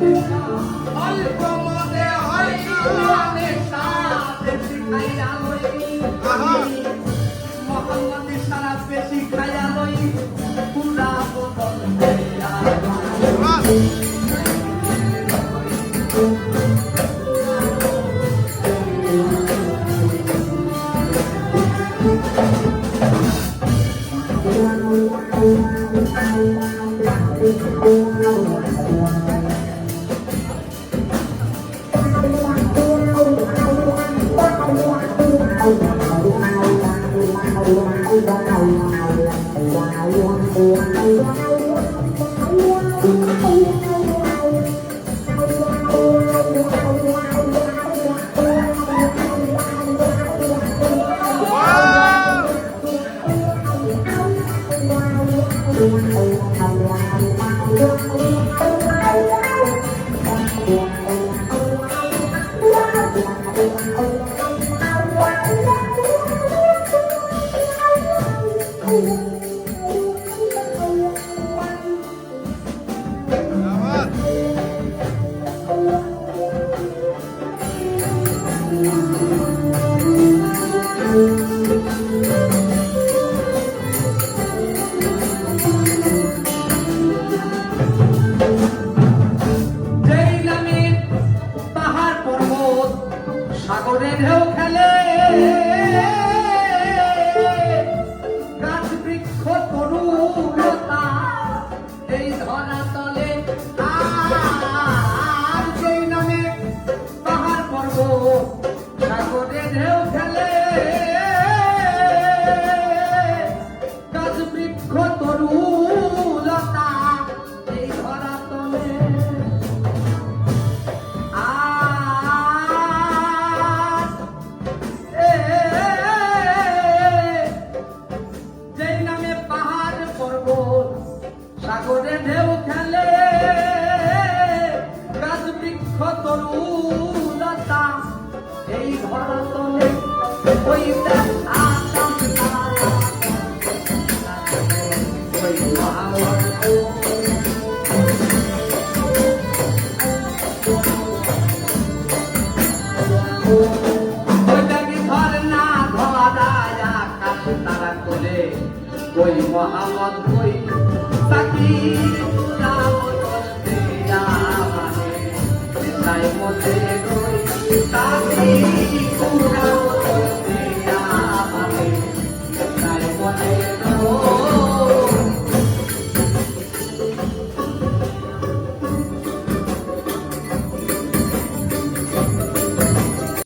অল্প মদে হয় না নেশা বেশি খাইয়া লই মোহাম্মদ সারা বেশি খাইয়া লই পুরা বদল দেয়া সাগরের ঢেউ খেলে গাছ বৃক্ষ তরুলতা এই ধরা তলে আর যেই নামে পাহাড় পর্বত সাগরের ঢেউ খেলে গাছ বৃক্ষ তরুলতা এই ধরা তলে সাগরে ঢেউ খেলে গাছ বৃক্ষ তরুলতা এই ধরাতলে ওই তারা করে কই মোহাম্মদ কই সাকির পুরা বদল দেয়া মানে তাই মতে কই সাকির পুরা